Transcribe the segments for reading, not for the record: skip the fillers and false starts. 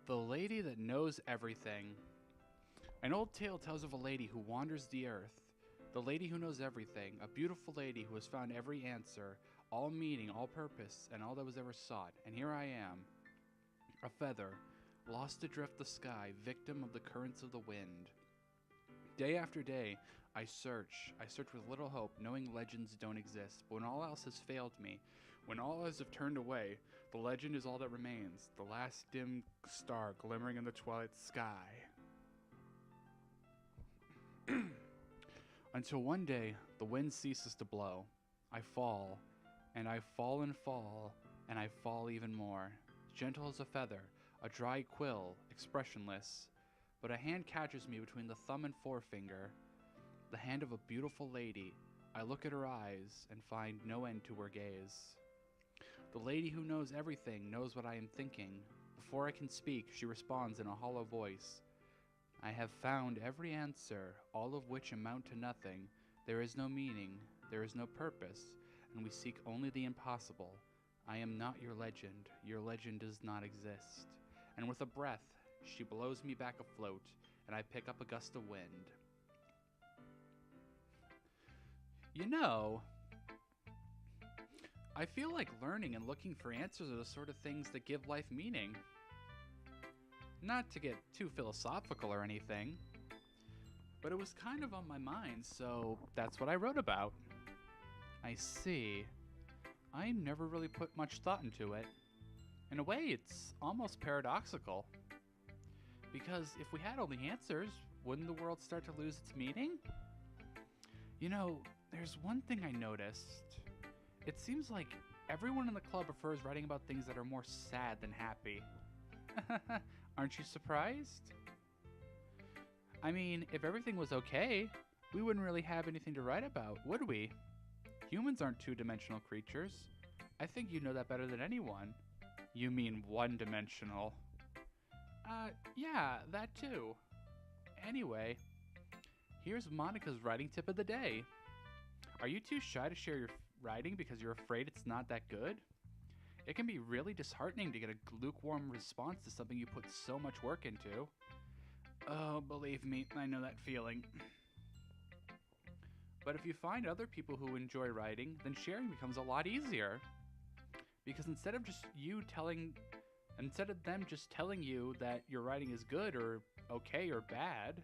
The lady that knows everything. An old tale tells of a lady who wanders the earth. The lady who knows everything, a beautiful lady who has found every answer, all meaning, all purpose, and all that was ever sought. And here I am, a feather, lost adrift the sky, victim of the currents of the wind. Day after day, I search with little hope, knowing legends don't exist. But when all else has failed me, when all else have turned away, the legend is all that remains, the last dim star glimmering in the twilight sky. Until one day, the wind ceases to blow. I fall, and I fall and fall, and I fall even more. Gentle as a feather, a dry quill, expressionless. But a hand catches me between the thumb and forefinger, the hand of a beautiful lady. I look at her eyes and find no end to her gaze. The lady who knows everything knows what I am thinking. Before I can speak, she responds in a hollow voice. I have found every answer, all of which amount to nothing. There is no meaning, there is no purpose, and we seek only the impossible. I am not your legend does not exist. And with a breath, she blows me back afloat, and I pick up a gust of wind. You know, I feel like learning and looking for answers are the sort of things that give life meaning. Not to get too philosophical or anything, but it was kind of on my mind, so that's what I wrote about. I see. I never really put much thought into it. In a way, it's almost paradoxical. Because if we had all the answers, wouldn't the world start to lose its meaning? You know, there's one thing I noticed. It seems like everyone in the club prefers writing about things that are more sad than happy. Aren't you surprised? I mean, if everything was okay, we wouldn't really have anything to write about, would we? Humans aren't two-dimensional creatures. I think you know that better than anyone. You mean one-dimensional. Yeah, that too. Anyway, here's Monica's writing tip of the day. Are you too shy to share your writing because you're afraid it's not that good? It can be really disheartening to get a lukewarm response to something you put so much work into. Oh, believe me, I know that feeling. But if you find other people who enjoy writing, then sharing becomes a lot easier. Because instead of them just telling you that your writing is good or okay or bad,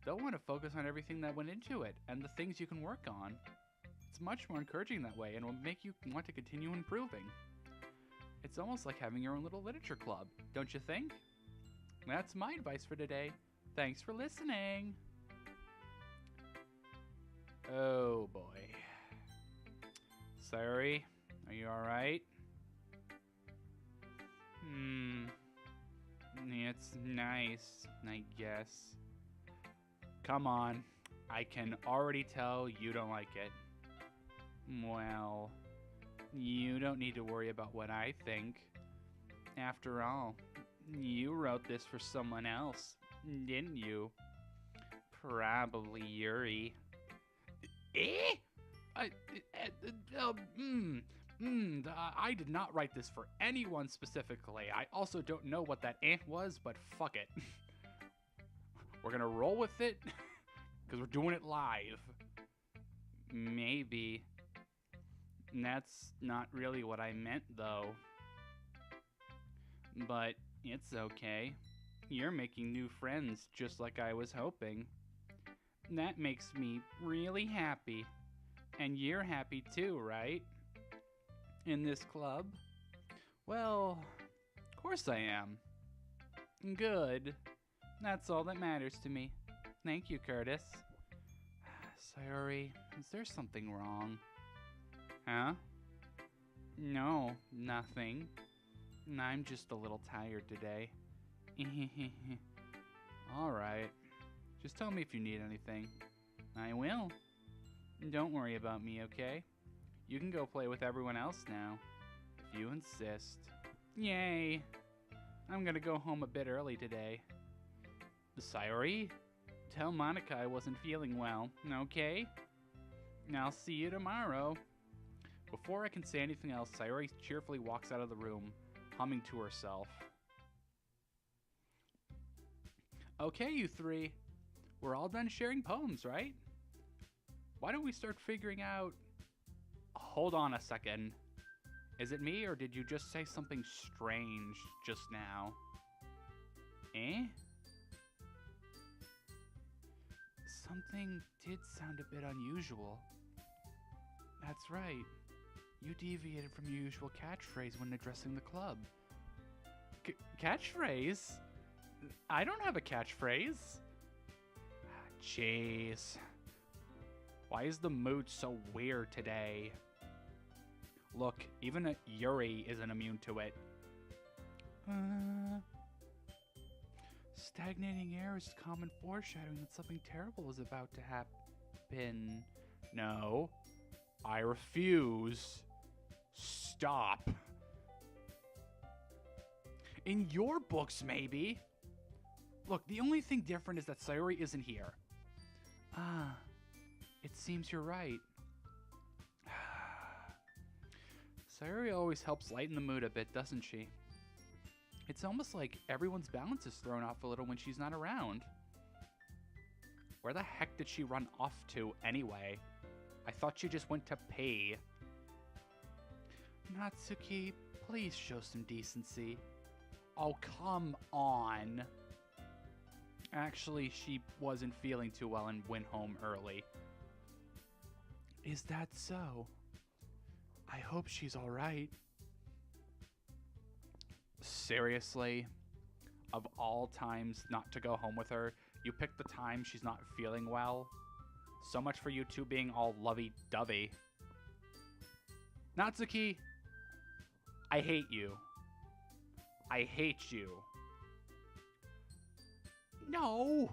they'll want to focus on everything that went into it and the things you can work on. It's much more encouraging that way and will make you want to continue improving. It's almost like having your own little literature club, don't you think? That's my advice for today. Thanks for listening. Oh boy. Sorry, are you alright? It's nice, I guess. Come on, I can already tell you don't like it. Well, you don't need to worry about what I think. After all, you wrote this for someone else, didn't you? Probably Yuri. Eh? I, I did not write this for anyone specifically. I also don't know what that was, but fuck it. We're gonna roll with it, because we're doing it live. Maybe. That's not really what I meant, though. But it's okay. You're making new friends, just like I was hoping. That makes me really happy. And you're happy too, right? In this club? Well, of course I am. Good. That's all that matters to me. Thank you, Curtis. Sayori, is there something wrong? Huh? No, nothing. I'm just a little tired today. Alright. Just tell me if you need anything. I will. Don't worry about me, okay? You can go play with everyone else now, if you insist. Yay! I'm gonna go home a bit early today. Sayori, tell Monica I wasn't feeling well, okay? I'll see you tomorrow. Before I can say anything else, Sayori cheerfully walks out of the room, humming to herself. Okay, you three. We're all done sharing poems, right? Why don't we start figuring out... Hold on a second. Is it me, or did you just say something strange just now? Eh? Something did sound a bit unusual. That's right. You deviated from your usual catchphrase when addressing the club. Catchphrase? I don't have a catchphrase. Jeez. Why is the mood so weird today? Look, even Yuri isn't immune to it. Stagnating air is common foreshadowing that something terrible is about to happen. No. I refuse. Stop. In your books, maybe. Look, the only thing different is that Sayori isn't here. Ah, it seems you're right. Sayori always helps lighten the mood a bit, doesn't she? It's almost like everyone's balance is thrown off a little when she's not around. Where the heck did she run off to anyway? I thought she just went to pee. Natsuki, please show some decency. Oh, come on. Actually, she wasn't feeling too well and went home early. Is that so? I hope she's all right. Seriously? Of all times not to go home with her, you picked the time she's not feeling well? So much for you two being all lovey-dovey. Natsuki, I hate you. I hate you. No!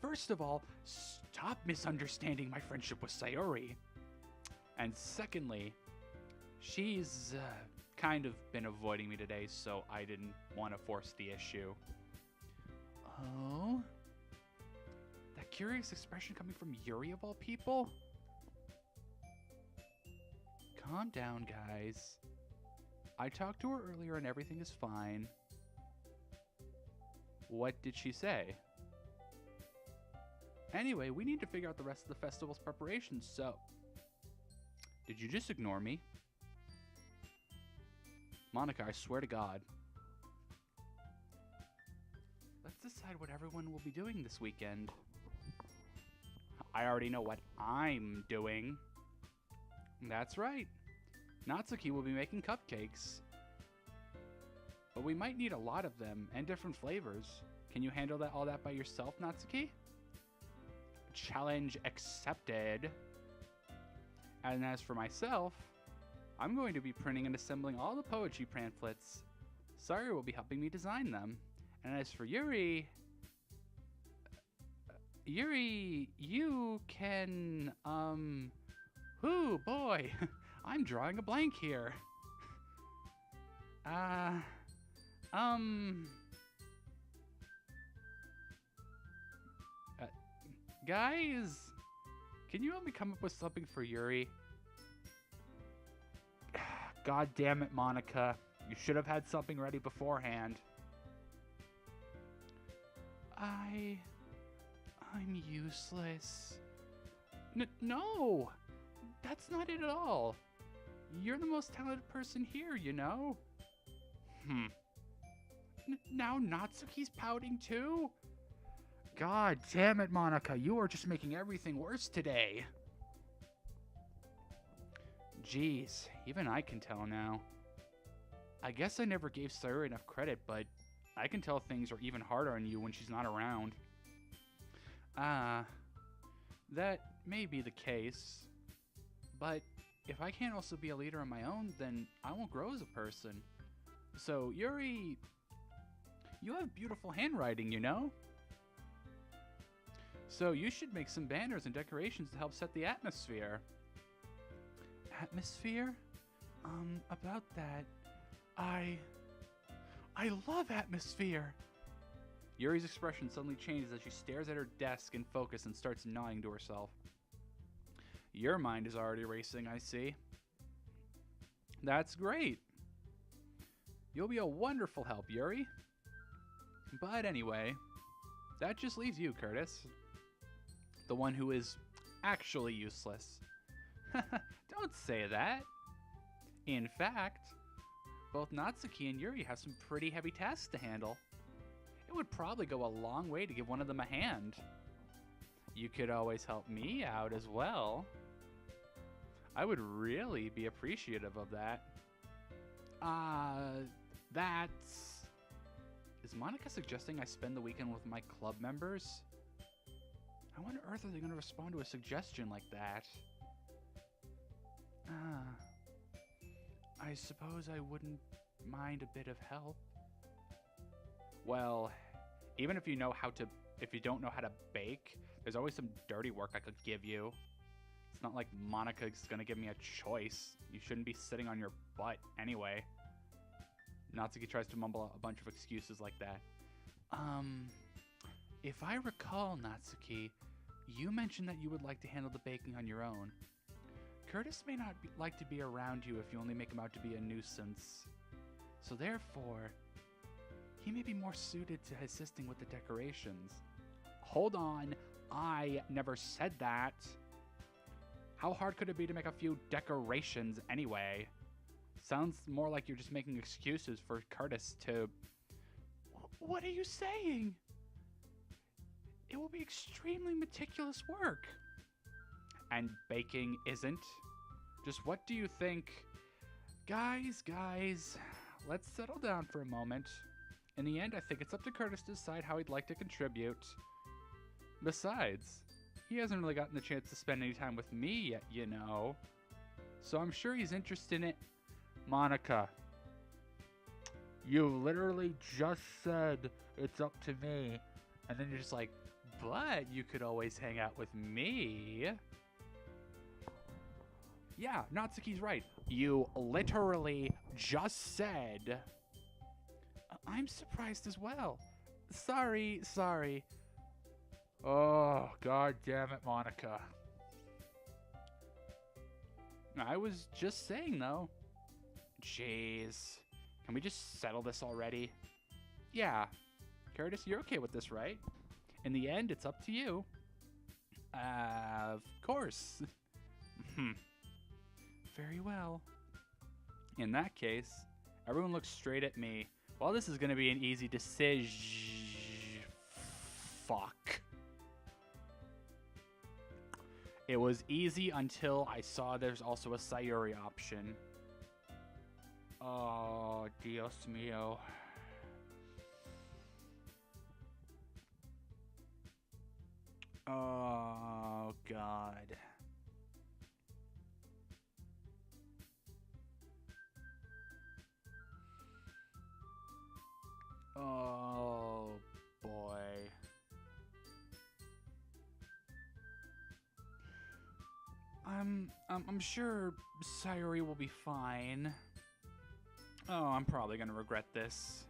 First of all, stop misunderstanding my friendship with Sayori. And secondly, she's kind of been avoiding me today, so I didn't want to force the issue. Oh? That curious expression coming from Yuri of all people? Calm down, guys. I talked to her earlier and everything is fine. What did she say? Anyway, we need to figure out the rest of the festival's preparations, so... Did you just ignore me? Monica, I swear to God. Let's decide what everyone will be doing this weekend. I already know what I'm doing. That's right. Natsuki will be making cupcakes. But we might need a lot of them, and different flavors. Can you handle all that by yourself, Natsuki? Challenge accepted. And as for myself, I'm going to be printing and assembling all the poetry pamphlets. Sayori will be helping me design them. And as for Yuri... Yuri, you can, Ooh, boy, I'm drawing a blank here. Guys, can you help me come up with something for Yuri? God damn it, Monica. You should have had something ready beforehand. I'm useless. No! That's not it at all. You're the most talented person here, you know? Now Natsuki's pouting too? God damn it, Monica. You are just making everything worse today. Jeez, even I can tell now. I guess I never gave Sayori enough credit, but I can tell things are even harder on you when she's not around. That may be the case. But if I can't also be a leader on my own, then I won't grow as a person. So, Yuri, you have beautiful handwriting, you know? So you should make some banners and decorations to help set the atmosphere. Atmosphere? About that, I love atmosphere. Yuri's expression suddenly changes as she stares at her desk in focus and starts nodding to herself. Your mind is already racing, I see. That's great. You'll be a wonderful help, Yuri. But anyway, That just leaves you, Curtis. The one who is actually useless. Don't say that. In fact, both Natsuki and Yuri have some pretty heavy tasks to handle. It would probably go a long way to give one of them a hand. You could always help me out as well. I would really be appreciative of that. That's... Is Monica suggesting I spend the weekend with my club members? How on earth are they going to respond to a suggestion like that? I suppose I wouldn't mind a bit of help. Well, even if you know how to, if you don't know how to bake, there's always some dirty work I could give you. It's not like Monica's gonna give me a choice. You shouldn't be sitting on your butt anyway. Natsuki tries to mumble a bunch of excuses like that. If I recall, Natsuki, you mentioned that you would like to handle the baking on your own. Curtis may not like to be around you if you only make him out to be a nuisance. So therefore, he may be more suited to assisting with the decorations. Hold on, I never said that. How hard could it be to make a few decorations anyway? Sounds more like you're just making excuses for Curtis to... What are you saying? It will be extremely meticulous work. And baking isn't? Just what do you think? Guys, let's settle down for a moment. In the end, I think it's up to Curtis to decide how he'd like to contribute. Besides, he hasn't really gotten the chance to spend any time with me yet, you know. So I'm sure he's interested in it. Monica, you literally just said it's up to me. And then you're just like, but you could always hang out with me. Yeah, Natsuki's right. You literally just said... I'm surprised as well. Sorry. Oh, god damn it, Monica. I was just saying, though. Jeez. Can we just settle this already? Yeah. Curtis, you're okay with this, right? In the end, it's up to you. Of course. Very well. In that case, everyone looks straight at me. Well, this is going to be an easy decision. Fuck. It was easy until I saw there's also a Sayuri option. Oh, Dios mío. Oh, God. Oh, boy. I'm sure Sayuri will be fine. Oh, I'm probably gonna regret this.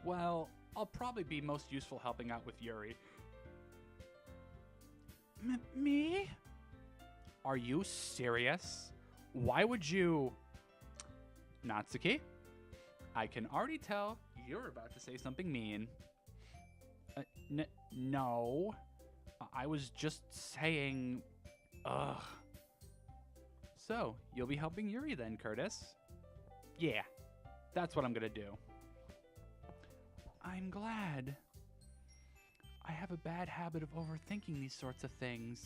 Well, I'll probably be most useful helping out with Yuri. Me? Are you serious? Why would you... Natsuki? I can already tell you're about to say something mean. No. I was just saying... Ugh. So, you'll be helping Yuri then, Curtis? Yeah, that's what I'm gonna do. I'm glad. I have a bad habit of overthinking these sorts of things,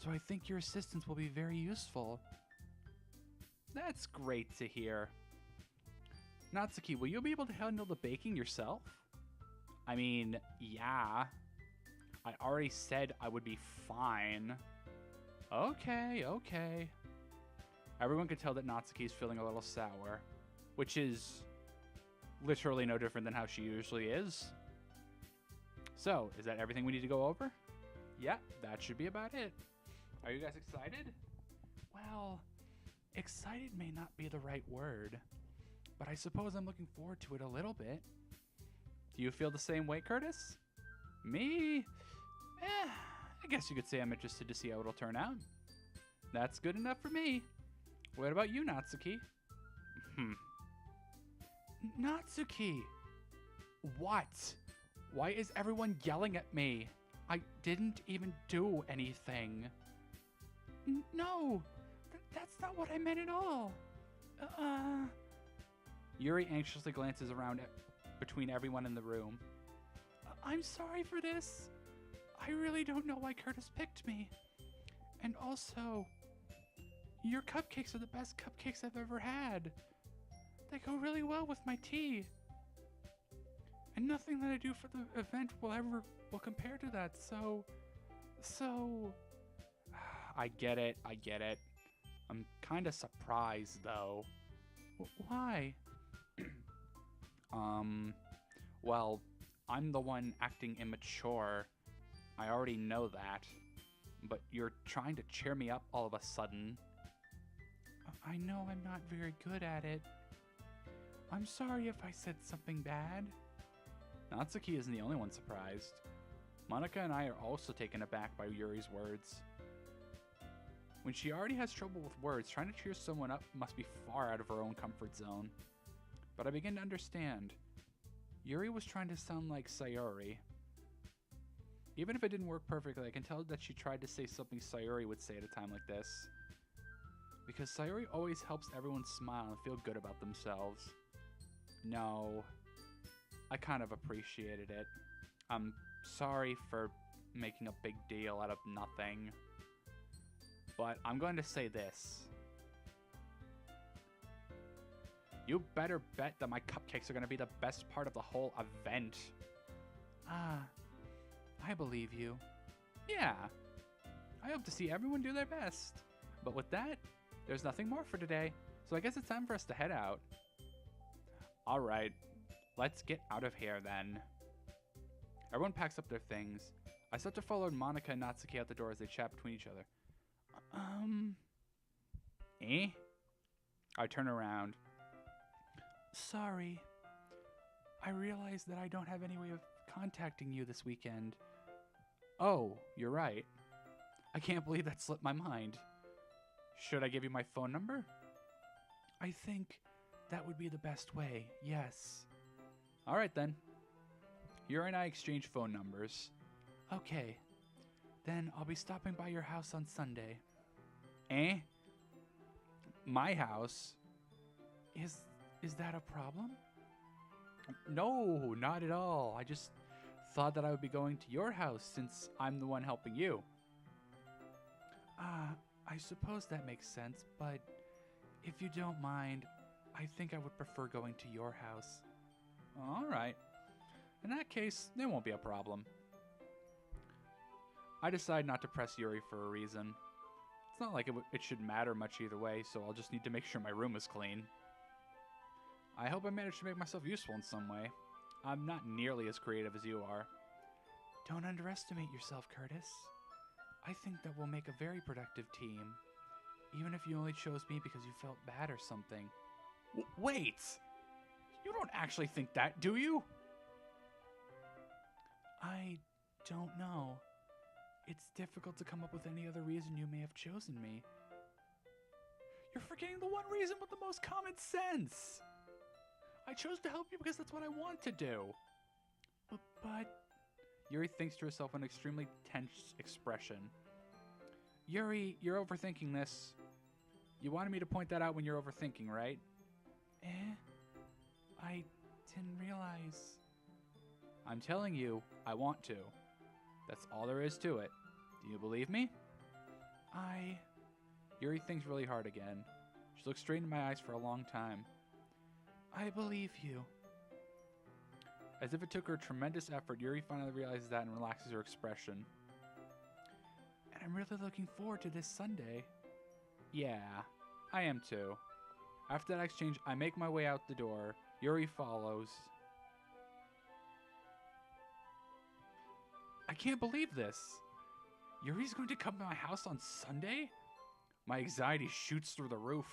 so I think your assistance will be very useful. That's great to hear. Natsuki, will you be able to handle the baking yourself? I mean, yeah. I already said I would be fine. Okay. Everyone can tell that Natsuki's feeling a little sour, which is literally no different than how she usually is. So, is that everything we need to go over? Yeah, that should be about it. Are you guys excited? Well, excited may not be the right word, but I suppose I'm looking forward to it a little bit. Do you feel the same way, Curtis? Me? I guess you could say I'm interested to see how it'll turn out. That's good enough for me. What about you, Natsuki? Natsuki! What? Why is everyone yelling at me? I didn't even do anything. No, that's not what I meant at all. Yuri anxiously glances around between everyone in the room. I'm sorry for this. I really don't know why Curtis picked me. And also, your cupcakes are the best cupcakes I've ever had. They go really well with my tea. And nothing that I do for the event will compare to that, so... I get it. I'm kind of surprised, though. Why? Well, I'm the one acting immature. I already know that. But you're trying to cheer me up all of a sudden. I know I'm not very good at it. I'm sorry if I said something bad. Natsuki isn't the only one surprised. Monica and I are also taken aback by Yuri's words. When she already has trouble with words, trying to cheer someone up must be far out of her own comfort zone. But I begin to understand. Yuri was trying to sound like Sayori. Even if it didn't work perfectly, I can tell that she tried to say something Sayori would say at a time like this. Because Sayori always helps everyone smile and feel good about themselves. No, I kind of appreciated it. I'm sorry for making a big deal out of nothing. But I'm going to say this. You better bet that my cupcakes are going to be the best part of the whole event. I believe you. Yeah. I hope to see everyone do their best. But with that, there's nothing more for today. So I guess it's time for us to head out. Alright. Let's get out of here then. Everyone packs up their things. I start to follow Monica and Natsuki out the door as they chat between each other. Eh? I turn around. Sorry. I realized that I don't have any way of contacting you this weekend. Oh, you're right. I can't believe that slipped my mind. Should I give you my phone number? I think that would be the best way, yes. Alright then. Yuri and I exchange phone numbers. Okay. Then I'll be stopping by your house on Sunday. Eh? My house? Is that a problem? No, not at all. I just thought that I would be going to your house since I'm the one helping you. I suppose that makes sense, but if you don't mind, I think I would prefer going to your house. Alright. In that case, there won't be a problem. I decide not to press Yuri for a reason. It's not like it should matter much either way, so I'll just need to make sure my room is clean. I hope I managed to make myself useful in some way. I'm not nearly as creative as you are. Don't underestimate yourself, Curtis. I think that we'll make a very productive team. Even if you only chose me because you felt bad or something. Wait! You don't actually think that, do you? I don't know. It's difficult to come up with any other reason you may have chosen me. You're forgetting the one reason with the most common sense! I chose to help you because that's what I want to do. But... Yuri thinks to herself an extremely tense expression. Yuri, you're overthinking this. You wanted me to point that out when you're overthinking, right? I didn't realize. I'm telling you, I want to. That's all there is to it. Do you believe me? Yuri thinks really hard again. She looks straight in my eyes for a long time. I believe you. As if it took her tremendous effort, Yuri finally realizes that and relaxes her expression. And I'm really looking forward to this Sunday. Yeah, I am too. After that exchange, I make my way out the door. Yuri follows. I can't believe this. Yuri's going to come to my house on Sunday? My anxiety shoots through the roof.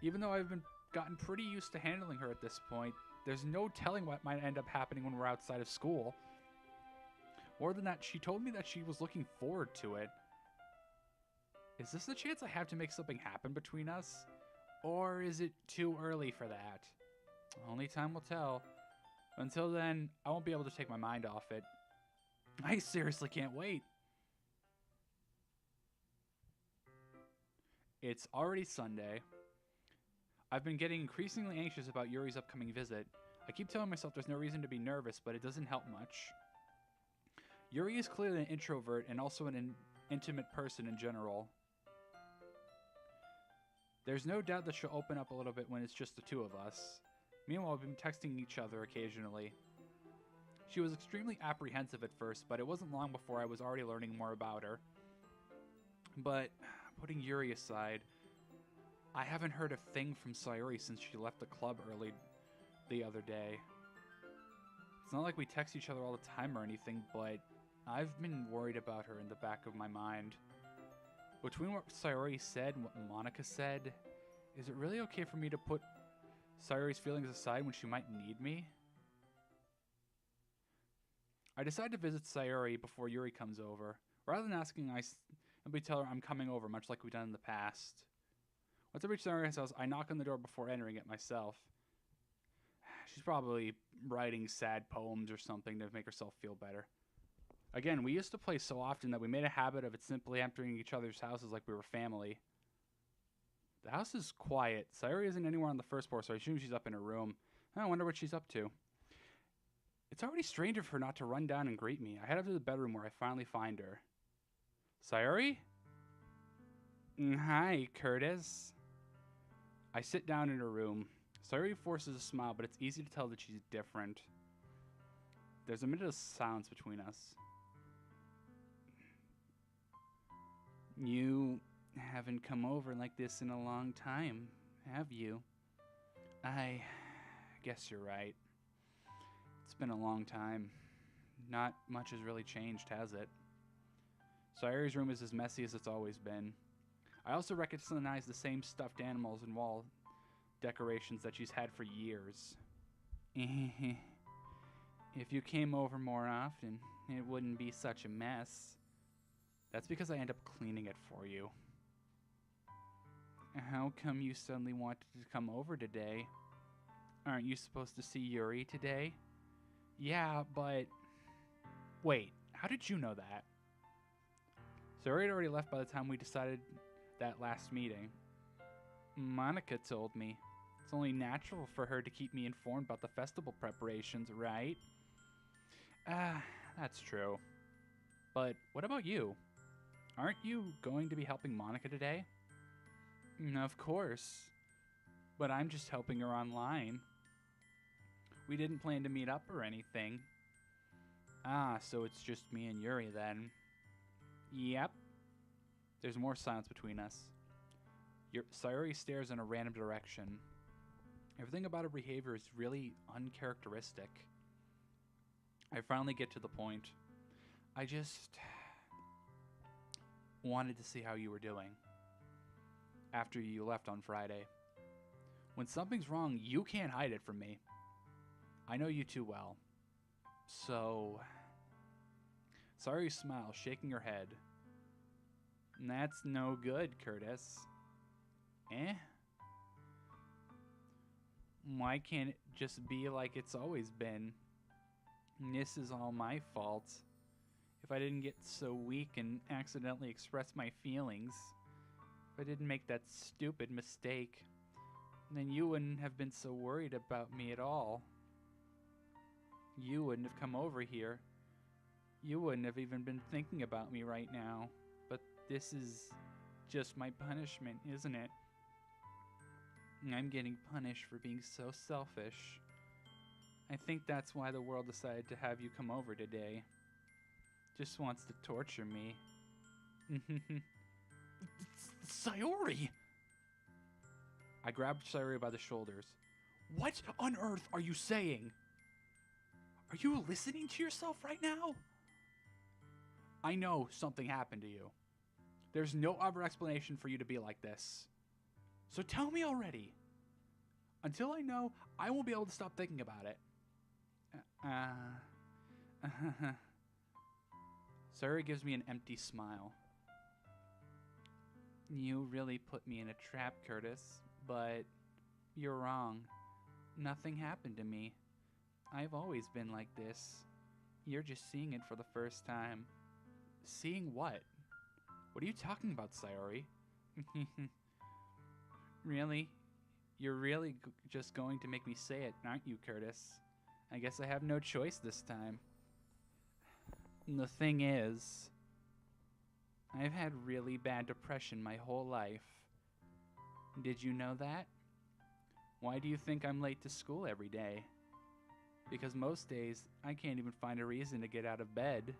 Even though I've gotten pretty used to handling her at this point, there's no telling what might end up happening when we're outside of school. More than that, she told me that she was looking forward to it. Is this the chance I have to make something happen between us? Or is it too early for that? Only time will tell. Until then, I won't be able to take my mind off it. I seriously can't wait. It's already Sunday. I've been getting increasingly anxious about Yuri's upcoming visit. I keep telling myself there's no reason to be nervous, but it doesn't help much. Yuri is clearly an introvert and also an intimate person in general. There's no doubt that she'll open up a little bit when it's just the two of us. Meanwhile, we've been texting each other occasionally. She was extremely apprehensive at first, but it wasn't long before I was already learning more about her. But, putting Yuri aside, I haven't heard a thing from Sayuri since she left the club early the other day. It's not like we text each other all the time or anything, but I've been worried about her in the back of my mind. Between what Sayuri said and what Monica said, is it really okay for me to put Sayuri's feelings aside when she might need me? I decide to visit Sayuri before Yuri comes over. Rather than asking, I simply tell her I'm coming over, much like we've done in the past. Once I reach Sayuri's house, I knock on the door before entering it myself. She's probably writing sad poems or something to make herself feel better. Again, we used to play so often that we made a habit of it simply entering each other's houses like we were family. The house is quiet. Sayuri isn't anywhere on the first floor, so I assume she's up in her room. I wonder what she's up to. It's already strange of her not to run down and greet me. I head up to the bedroom where I finally find her. Sayuri? Hi, Curtis. I sit down in her room. Sayuri forces a smile, but it's easy to tell that she's different. There's a minute of silence between us. You haven't come over like this in a long time, have you? I guess you're right. It's been a long time. Not much has really changed, has it? Sayuri's room is as messy as it's always been. I also recognize the same stuffed animals and wall decorations that she's had for years. If you came over more often, it wouldn't be such a mess. That's because I end up cleaning it for you. How come you suddenly wanted to come over today? Aren't you supposed to see Yuri today? Yeah, but... Wait, how did you know that? Sayuri had already left by the time we decided that last meeting. Monica told me. It's only natural for her to keep me informed about the festival preparations, right? That's true. But what about you? Aren't you going to be helping Monica today? Of course. But I'm just helping her online. We didn't plan to meet up or anything. So it's just me and Yuri then. Yep. There's more silence between us. Sayuri stares in a random direction. Everything about her behavior is really uncharacteristic. I finally get to the point. I just wanted to see how you were doing after you left on Friday. When something's wrong, you can't hide it from me. I know you too well. So... Sayuri smiles, shaking her head. That's no good, Curtis. Why can't it just be like it's always been? This is all my fault. If I didn't get so weak and accidentally express my feelings, if I didn't make that stupid mistake, then you wouldn't have been so worried about me at all. You wouldn't have come over here. You wouldn't have even been thinking about me right now. But this is just my punishment, isn't it? I'm getting punished for being so selfish. I think that's why the world decided to have you come over today. Just wants to torture me. Sayuri! I grabbed Sayuri by the shoulders. What on earth are you saying? Are you listening to yourself right now? I know something happened to you. There's no other explanation for you to be like this. So tell me already. Until I know, I won't be able to stop thinking about it. Sayuri gives me an empty smile. You really put me in a trap, Curtis, but you're wrong. Nothing happened to me. I've always been like this. You're just seeing it for the first time. Seeing what? What are you talking about, Sayori? Really? You're really just going to make me say it, aren't you, Curtis? I guess I have no choice this time. The thing is, I've had really bad depression my whole life. Did you know that? Why do you think I'm late to school every day? Because most days, I can't even find a reason to get out of bed.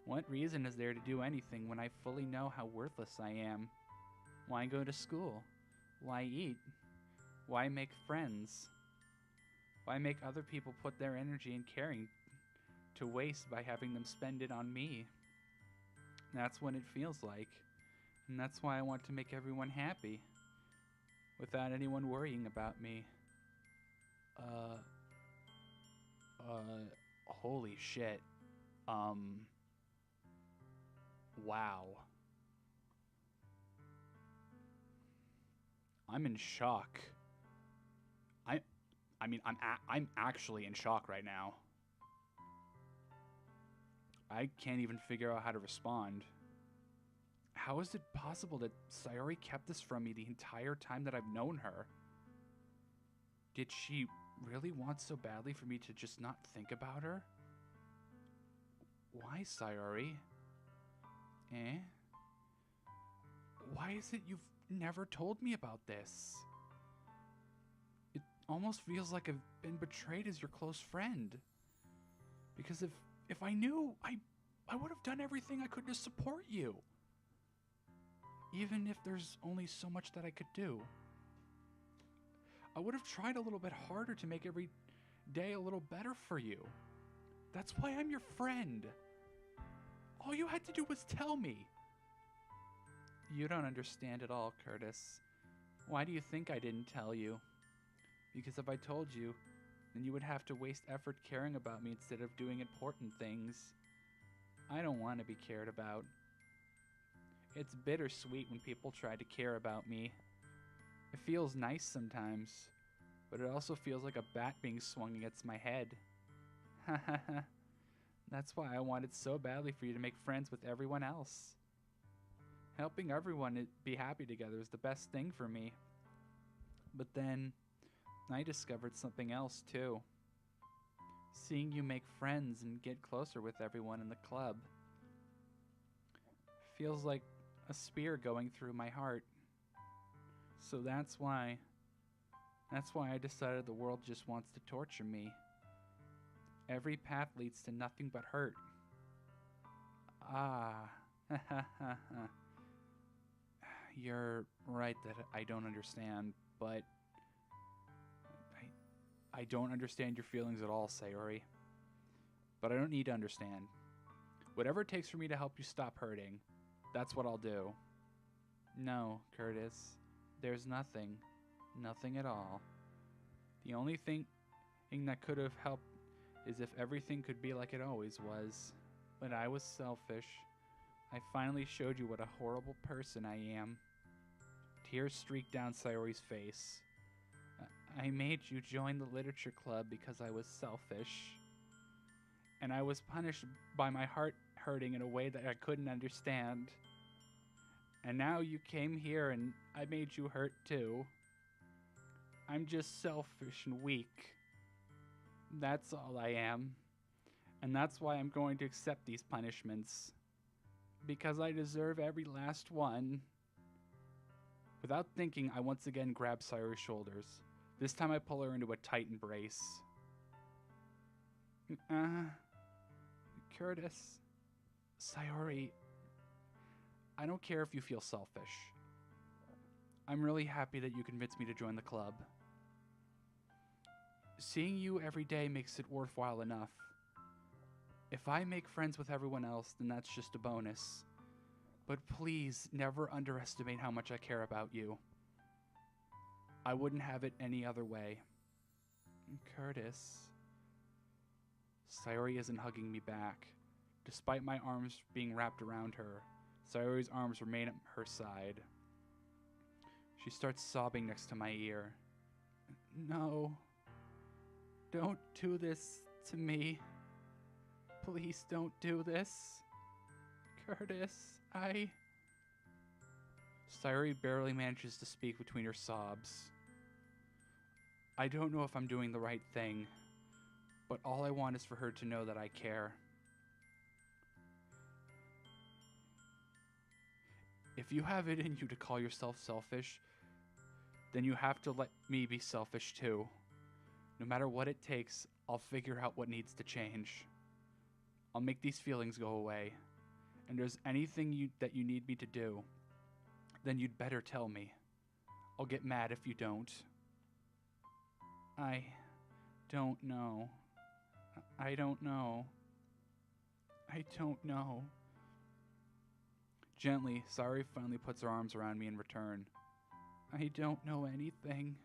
What reason is there to do anything when I fully know how worthless I am? Why go to school? Why eat? Why make friends? Why make other people put their energy and caring to waste by having them spend it on me? That's what it feels like. And that's why I want to make everyone happy. Without anyone worrying about me. Holy shit. Wow. I'm in shock. I'm actually in shock right now. I can't even figure out how to respond. How is it possible that Sayori kept this from me the entire time that I've known her? Did she really want so badly for me to just not think about her? Why, Sayori? Eh? Why is it you've never told me about this? It almost feels like I've been betrayed as your close friend. Because if I knew, I would have done everything I could to support you. Even if there's only so much that I could do. I would have tried a little bit harder to make every day a little better for you. That's why I'm your friend. All you had to do was tell me. You don't understand at all, Curtis. Why do you think I didn't tell you? Because if I told you, then you would have to waste effort caring about me instead of doing important things. I don't want to be cared about. It's bittersweet when people try to care about me. It feels nice sometimes, but it also feels like a bat being swung against my head. That's why I wanted so badly for you to make friends with everyone else. Helping everyone be happy together is the best thing for me. But then, I discovered something else too. Seeing you make friends and get closer with everyone in the club feels like a spear going through my heart. So that's why I decided the world just wants to torture me. Every path leads to nothing but hurt. Ah, you're right that I don't understand, but I don't understand your feelings at all, Sayori. But I don't need to understand. Whatever it takes for me to help you stop hurting, that's what I'll do. No, Curtis, there's nothing. Nothing at all. The only thing that could have helped is if everything could be like it always was. But I was selfish. I finally showed you what a horrible person I am. Tears streaked down Sayori's face. I made you join the literature club because I was selfish. And I was punished by my heart hurting in a way that I couldn't understand. And now you came here and I made you hurt too. I'm just selfish and weak. That's all I am. And that's why I'm going to accept these punishments. Because I deserve every last one. Without thinking, I once again grab Sayori's shoulders. This time I pull her into a tight embrace. Curtis. Sayori. I don't care if you feel selfish. I'm really happy that you convinced me to join the club. Seeing you every day makes it worthwhile enough. If I make friends with everyone else, then that's just a bonus. But please never underestimate how much I care about you. I wouldn't have it any other way. Curtis. Sayori isn't hugging me back. Despite my arms being wrapped around her, Sayori's arms remain at her side. She starts sobbing next to my ear. No. Don't do this to me. Please don't do this. Curtis, Sayori barely manages to speak between her sobs. I don't know if I'm doing the right thing, but all I want is for her to know that I care. If you have it in you to call yourself selfish, then you have to let me be selfish too. No matter what it takes, I'll figure out what needs to change. I'll make these feelings go away. And if there's anything that you need me to do, then you'd better tell me. I'll get mad if you don't. I don't know. I don't know. I don't know. Gently, Sayori finally puts her arms around me in return. I don't know anything.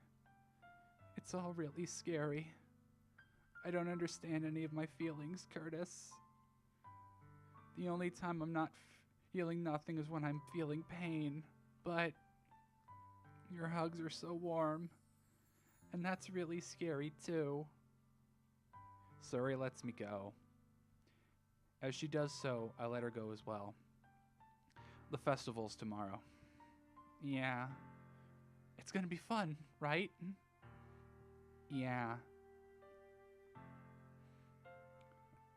It's all really scary. I don't understand any of my feelings, Curtis. The only time I'm not feeling nothing is when I'm feeling pain. But your hugs are so warm. And that's really scary, too. Sayori lets me go. As she does so, I let her go as well. The festival's tomorrow. Yeah. It's gonna be fun, right? Yeah.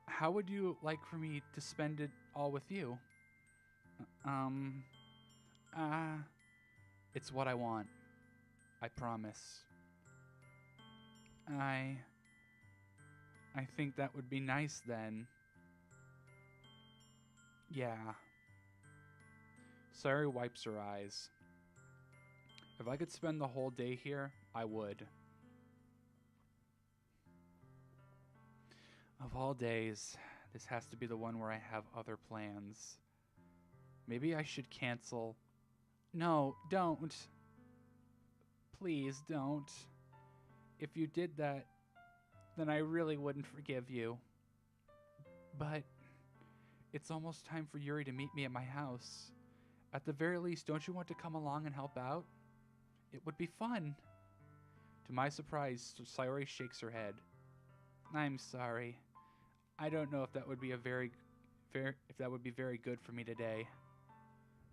How would you like for me to spend it all with you? It's what I want. I promise. I think that would be nice then. Yeah. Sayori wipes her eyes. If I could spend the whole day here, I would. Of all days, this has to be the one where I have other plans. Maybe I should cancel. No, don't. Please don't. If you did that, then I really wouldn't forgive you. But it's almost time for Yuri to meet me at my house. At the very least, don't you want to come along and help out? It would be fun. To my surprise, Sayori shakes her head. I'm sorry. I don't know if that would be very good for me today.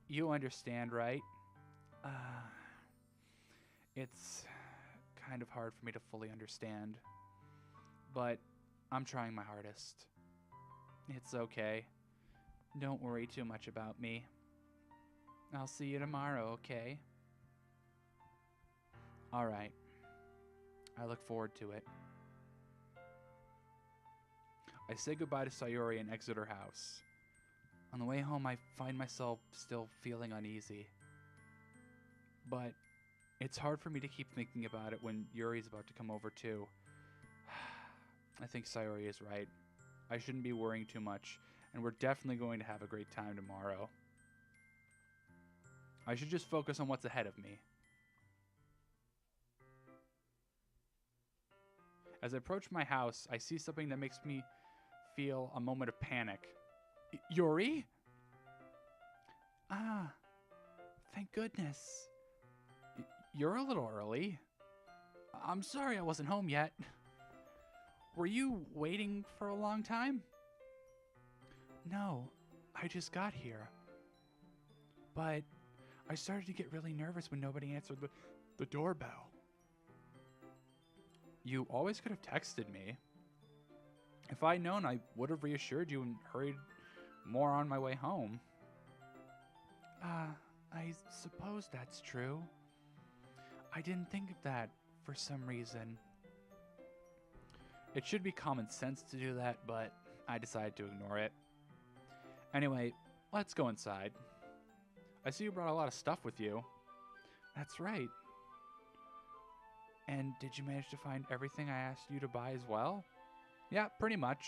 You understand, right? It's kind of hard for me to fully understand. But I'm trying my hardest. It's okay. Don't worry too much about me. I'll see you tomorrow, okay? Alright. I look forward to it. I say goodbye to Sayori and exit her house. On the way home, I find myself still feeling uneasy. But it's hard for me to keep thinking about it when Yuri's about to come over too. I think Sayori is right. I shouldn't be worrying too much, and we're definitely going to have a great time tomorrow. I should just focus on what's ahead of me. As I approach my house, I see something that makes me feel a moment of panic. Yuri? Ah, thank goodness. You're a little early. I'm sorry I wasn't home yet. Were you waiting for a long time? No, I just got here. But I started to get really nervous when nobody answered the doorbell. You always could have texted me. If I'd known, I would have reassured you and hurried more on my way home. I suppose that's true. I didn't think of that for some reason. It should be common sense to do that, but I decided to ignore it. Anyway, let's go inside. I see you brought a lot of stuff with you. That's right. And did you manage to find everything I asked you to buy as well? Yeah, pretty much.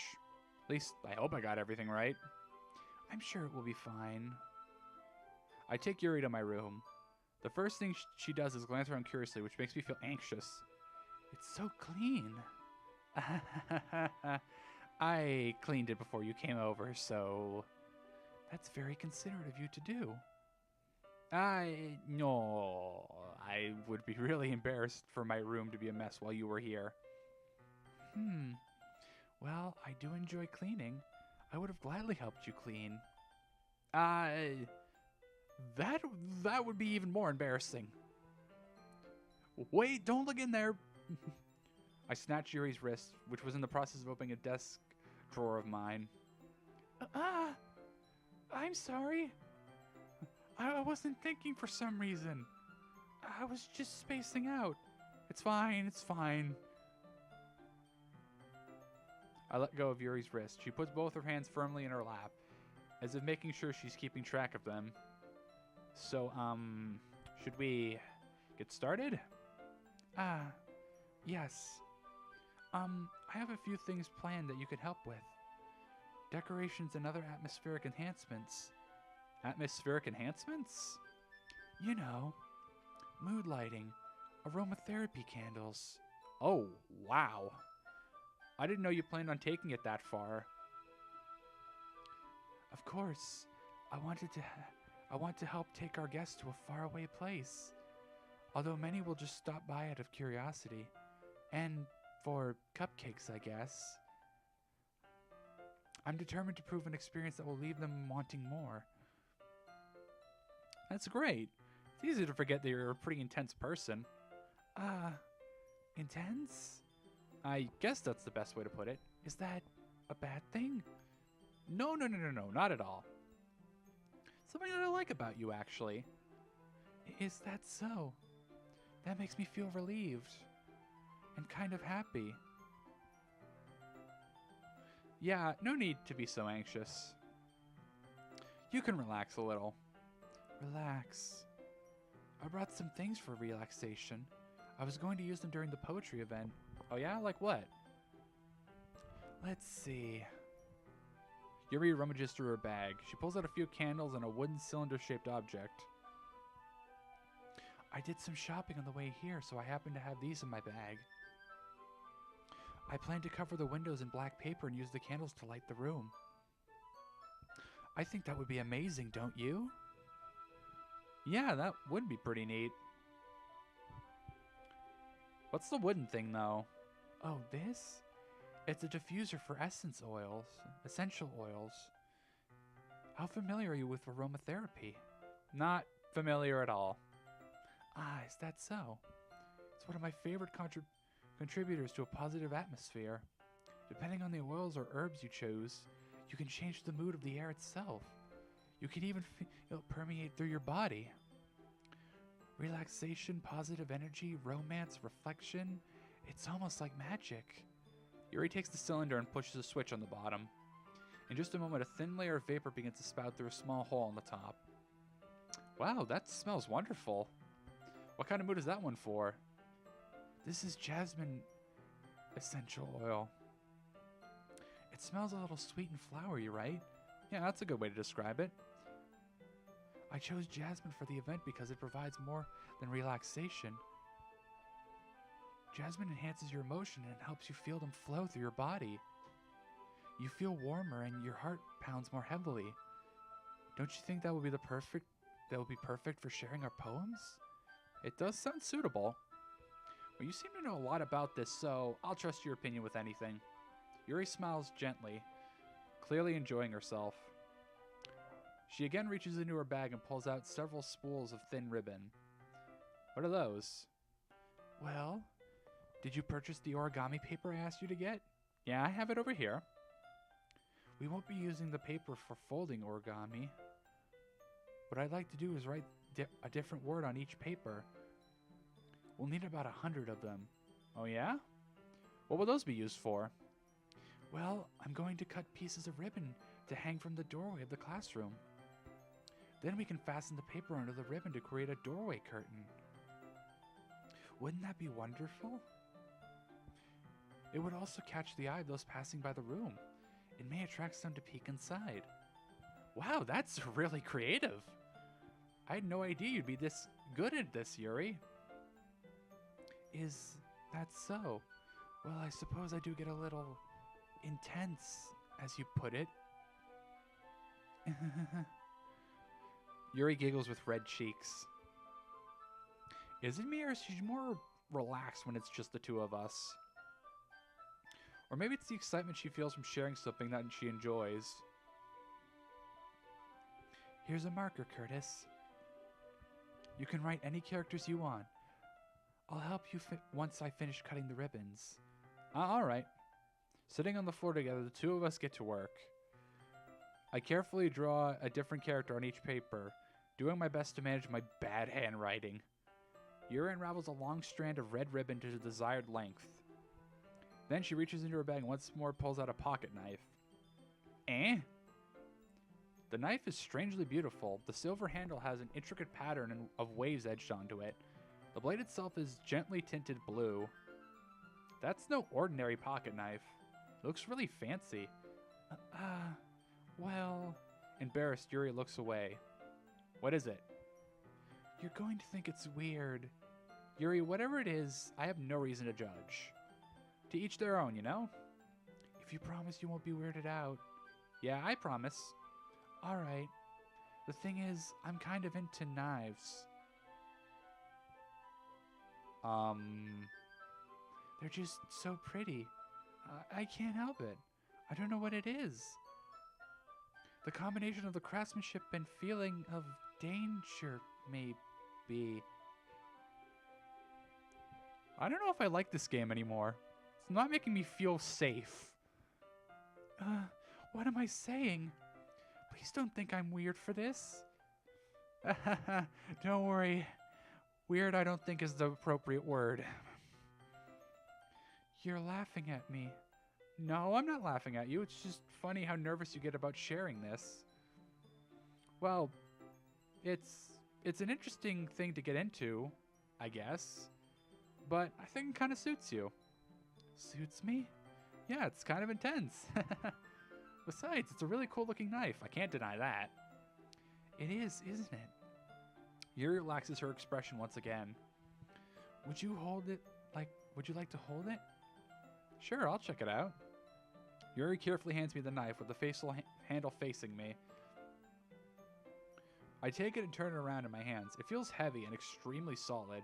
At least, I hope I got everything right. I'm sure it will be fine. I take Yuri to my room. The first thing she does is glance around curiously, which makes me feel anxious. It's so clean. I cleaned it before you came over, so that's very considerate of you to do. No, I would be really embarrassed for my room to be a mess while you were here. Well, I do enjoy cleaning. I would have gladly helped you clean. That would be even more embarrassing. Wait, don't look in there. I snatched Yuri's wrist, which was in the process of opening a desk drawer of mine. I'm sorry. I wasn't thinking for some reason. I was just spacing out. It's fine, it's fine. I let go of Yuri's wrist. She puts both her hands firmly in her lap, as if making sure she's keeping track of them. So, should we get started? Yes. I have a few things planned that you could help with. Decorations and other atmospheric enhancements. Atmospheric enhancements? You know, mood lighting, aromatherapy candles. Oh, wow. I didn't know you planned on taking it that far. Of course, I want to help take our guests to a faraway place. Although many will just stop by out of curiosity. And for cupcakes, I guess. I'm determined to prove an experience that will leave them wanting more. That's great. It's easy to forget that you're a pretty intense person. Intense? I guess that's the best way to put it. Is that a bad thing? No, not at all. Something that I like about you, actually. Is that so? That makes me feel relieved. And kind of happy. Yeah, no need to be so anxious. You can relax a little. Relax. I brought some things for relaxation. I was going to use them during the poetry event. Oh yeah? Like what? Let's see. Yuri rummages through her bag. She pulls out a few candles and a wooden cylinder-shaped object. I did some shopping on the way here, so I happen to have these in my bag. I plan to cover the windows in black paper and use the candles to light the room. I think that would be amazing, don't you? Yeah, that would be pretty neat. What's the wooden thing, though? Oh, this? It's a diffuser for essential oils. How familiar are you with aromatherapy? Not familiar at all. Is that so? It's one of my favorite contributors to a positive atmosphere. Depending on the oils or herbs you chose, you can change the mood of the air itself. You can even feel it permeate through your body. Relaxation, positive energy, romance, reflection. It's almost like magic. Yuri takes the cylinder and pushes a switch on the bottom. In just a moment, a thin layer of vapor begins to spout through a small hole on the top. Wow, that smells wonderful. What kind of mood is that one for? This is jasmine essential oil. It smells a little sweet and flowery, right? Yeah, that's a good way to describe it. I chose jasmine for the event because it provides more than relaxation. Jasmine enhances your emotion and helps you feel them flow through your body. You feel warmer and your heart pounds more heavily. Don't you think that would be perfect for sharing our poems? It does sound suitable. Well, you seem to know a lot about this, so I'll trust your opinion with anything. Yuri smiles gently, clearly enjoying herself. She again reaches into her bag and pulls out several spools of thin ribbon. What are those? Well, did you purchase the origami paper I asked you to get? Yeah, I have it over here. We won't be using the paper for folding origami. What I'd like to do is write a different word on each paper. We'll need about 100 of them. Oh yeah? What will those be used for? Well, I'm going to cut pieces of ribbon to hang from the doorway of the classroom. Then we can fasten the paper under the ribbon to create a doorway curtain. Wouldn't that be wonderful? It would also catch the eye of those passing by the room. It may attract some to peek inside. Wow, that's really creative. I had no idea you'd be this good at this, Yuri. Is that so? Well, I suppose I do get a little intense, as you put it. Yuri giggles with red cheeks. Is it me, or is she more relaxed when it's just the two of us? Or maybe it's the excitement she feels from sharing something that she enjoys. Here's a marker, Curtis. You can write any characters you want. I'll help you once I finish cutting the ribbons. All right. Sitting on the floor together, the two of us get to work. I carefully draw a different character on each paper, doing my best to manage my bad handwriting. Yuri unravels a long strand of red ribbon to the desired length. Then she reaches into her bag and once more pulls out a pocket knife. Eh? The knife is strangely beautiful. The silver handle has an intricate pattern of waves etched onto it. The blade itself is gently tinted blue. That's no ordinary pocket knife. It looks really fancy. Well... Embarrassed, Yuri looks away. What is it? You're going to think it's weird. Yuri, whatever it is, I have no reason to judge. To each their own, you know? If you promise you won't be weirded out. Yeah, I promise. Alright. The thing is, I'm kind of into knives. They're just so pretty. I can't help it. I don't know what it is. The combination of the craftsmanship and feeling of danger, maybe. I don't know if I like this game anymore. It's not making me feel safe. What am I saying? Please don't think I'm weird for this. Don't worry. Weird, I don't think is the appropriate word. You're laughing at me. No, I'm not laughing at you. It's just funny how nervous you get about sharing this. Well, it's an interesting thing to get into, I guess. But I think it kind of suits you. Suits me? Yeah, it's kind of intense. Besides, it's a really cool looking knife. I can't deny that. It is, isn't it? Yuri relaxes her expression once again. Would you hold it? Would you like to hold it? Sure, I'll check it out. Yuri carefully hands me the knife with the handle facing me. I take it and turn it around in my hands. It feels heavy and extremely solid.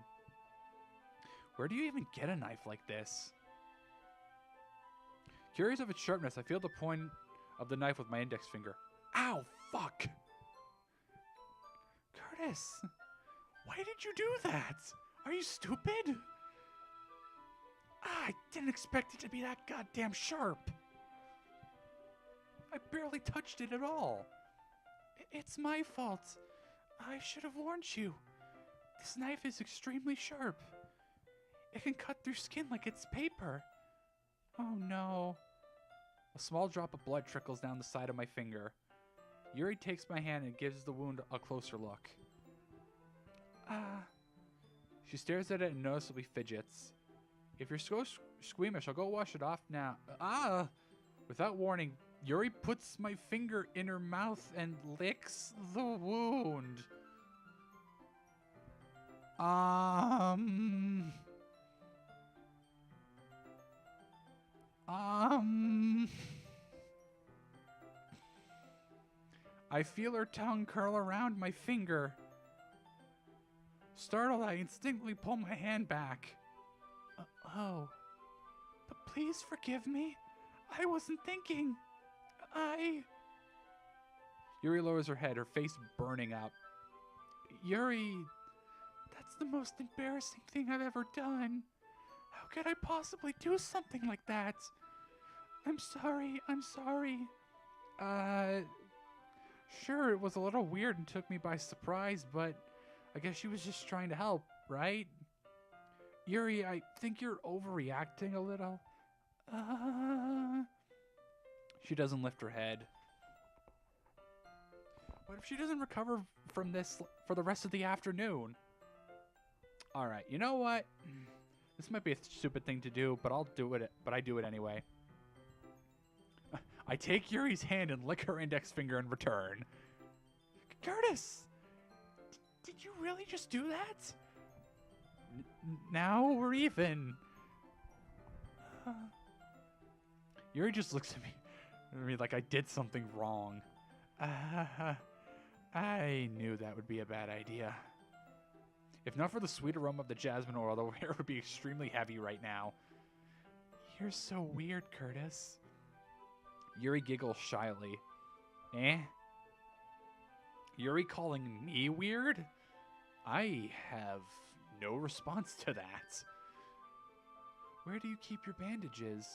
Where do you even get a knife like this? Curious of its sharpness, I feel the point of the knife with my index finger. Ow, fuck! Curtis! Why did you do that? Are you stupid? I didn't expect it to be that goddamn sharp. I barely touched it at all. It's my fault. I should have warned you. This knife is extremely sharp. It can cut through skin like it's paper. Oh no. A small drop of blood trickles down the side of my finger. Yuri takes my hand and gives the wound a closer look. She stares at it and noticeably fidgets. If you're so squeamish, I'll go wash it off now. Without warning, Yuri puts my finger in her mouth and licks the wound. I feel her tongue curl around my finger. Startled, I instinctively pull my hand back. Oh. But please forgive me. I wasn't thinking. Yuri lowers her head, her face burning up. Yuri, that's the most embarrassing thing I've ever done. How could I possibly do something like that? I'm sorry. Sure, it was a little weird and took me by surprise, but I guess she was just trying to help, right? Yuri, I think you're overreacting a little. She doesn't lift her head. What if she doesn't recover from this for the rest of the afternoon? Alright, you know what? This might be a stupid thing to do, but I'll do it. But I do it anyway. I take Yuri's hand and lick her index finger in return. Curtis! Did you really just do that? Now we're even. Yuri just looks at me like I did something wrong. I knew that would be a bad idea. If not for the sweet aroma of the jasmine oil, the hair would be extremely heavy right now. You're so weird, Curtis. Yuri giggles shyly. Eh? Yuri calling me weird? I have no response to that. Where do you keep your bandages?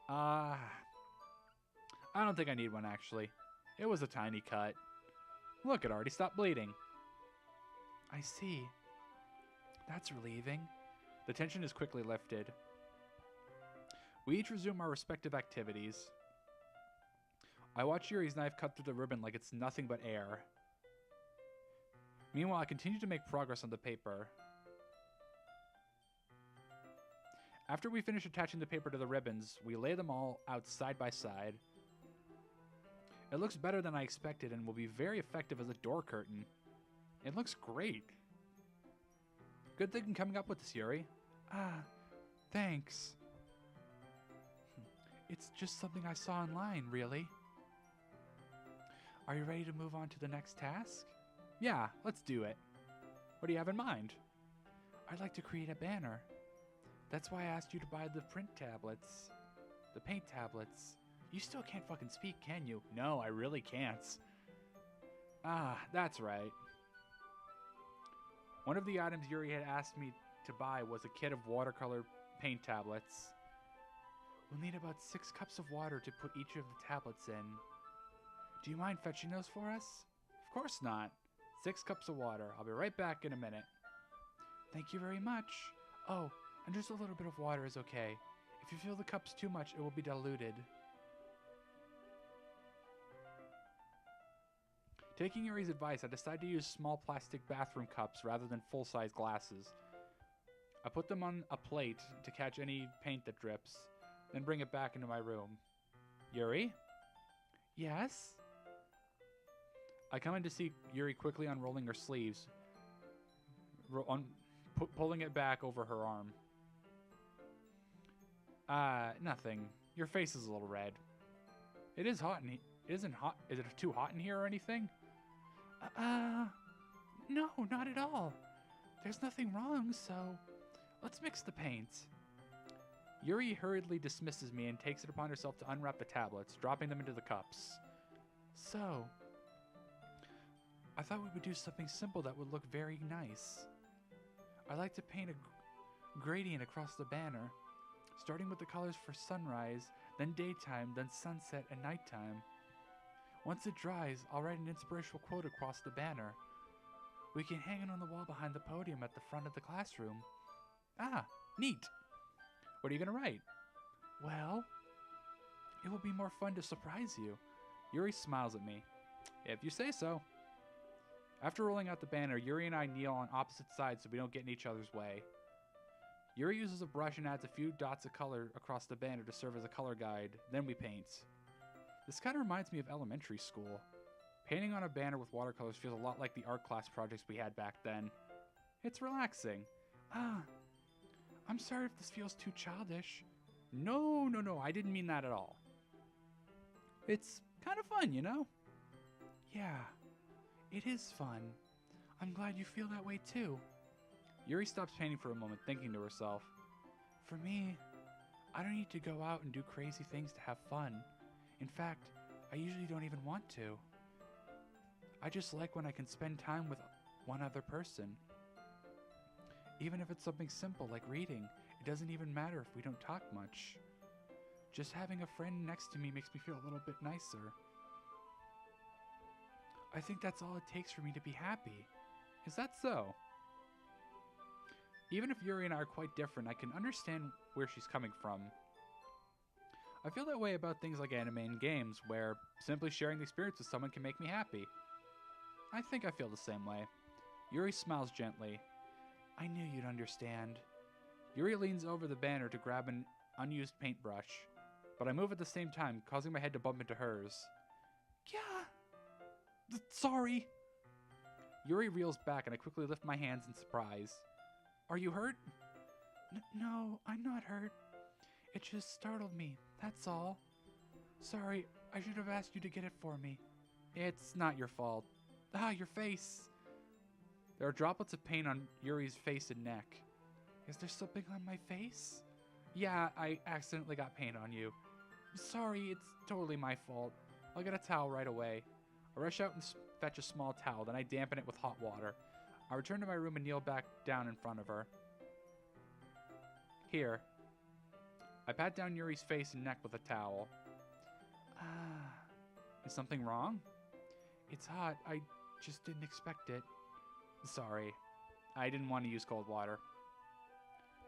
I don't think I need one, actually. It was a tiny cut. Look, it already stopped bleeding. I see. That's relieving. The tension is quickly lifted. We each resume our respective activities. I watch Yuri's knife cut through the ribbon like it's nothing but air. Meanwhile, I continue to make progress on the paper. After we finish attaching the paper to the ribbons, we lay them all out side by side. It looks better than I expected and will be very effective as a door curtain. It looks great. Good thinking coming up with this, Yuri. Thanks. It's just something I saw online, really. Are you ready to move on to the next task? Yeah, let's do it. What do you have in mind? I'd like to create a banner. That's why I asked you to buy the print tablets. The paint tablets. You still can't fucking speak, can you? No, I really can't. That's right. One of the items Yuri had asked me to buy was a kit of watercolor paint tablets. We'll need about 6 cups of water to put each of the tablets in. Do you mind fetching those for us? Of course not. 6 cups of water. I'll be right back in a minute. Thank you very much. Oh, and just a little bit of water is okay. If you feel the cup's too much, it will be diluted. Taking Yuri's advice, I decided to use small plastic bathroom cups rather than full-size glasses. I put them on a plate to catch any paint that drips, then bring it back into my room. Yuri? Yes? I come in to see Yuri quickly unrolling her sleeves, pulling it back over her arm. Nothing. Your face is a little red. It is hot in here. Isn't hot? Is it too hot in here or anything? No, not at all. There's nothing wrong, so let's mix the paints. Yuri hurriedly dismisses me and takes it upon herself to unwrap the tablets, dropping them into the cups. So, I thought we would do something simple that would look very nice. I'd like to paint a gradient across the banner, starting with the colors for sunrise, then daytime, then sunset and nighttime. Once it dries, I'll write an inspirational quote across the banner. We can hang it on the wall behind the podium at the front of the classroom. Neat. What are you going to write? Well, it will be more fun to surprise you. Yuri smiles at me. If you say so. After rolling out the banner, Yuri and I kneel on opposite sides so we don't get in each other's way. Yuri uses a brush and adds a few dots of color across the banner to serve as a color guide, then we paint. This kind of reminds me of elementary school. Painting on a banner with watercolors feels a lot like the art class projects we had back then. It's relaxing. I'm sorry if this feels too childish. No, I didn't mean that at all. It's kind of fun, you know? Yeah, it is fun. I'm glad you feel that way too. Yuri stops painting for a moment, thinking to herself. For me, I don't need to go out and do crazy things to have fun. In fact, I usually don't even want to. I just like when I can spend time with one other person. Even if it's something simple like reading, it doesn't even matter if we don't talk much. Just having a friend next to me makes me feel a little bit nicer. I think that's all it takes for me to be happy. Is that so? Even if Yuri and I are quite different, I can understand where she's coming from. I feel that way about things like anime and games, where simply sharing the experience with someone can make me happy. I think I feel the same way. Yuri smiles gently. I knew you'd understand. Yuri leans over the banner to grab an unused paintbrush, but I move at the same time, causing my head to bump into hers. Yeah. Sorry. Yuri reels back and I quickly lift my hands in surprise. Are you hurt? No, I'm not hurt. It just startled me, that's all. Sorry, I should have asked you to get it for me. It's not your fault. Your face. There are droplets of paint on Yuri's face and neck. Is there something on my face? Yeah, I accidentally got paint on you. Sorry, it's totally my fault. I'll get a towel right away. I rush out and fetch a small towel, then I dampen it with hot water. I return to my room and kneel back down in front of her. Here. I pat down Yuri's face and neck with a towel. Ah, is something wrong? It's hot. I just didn't expect it. Sorry. I didn't want to use cold water.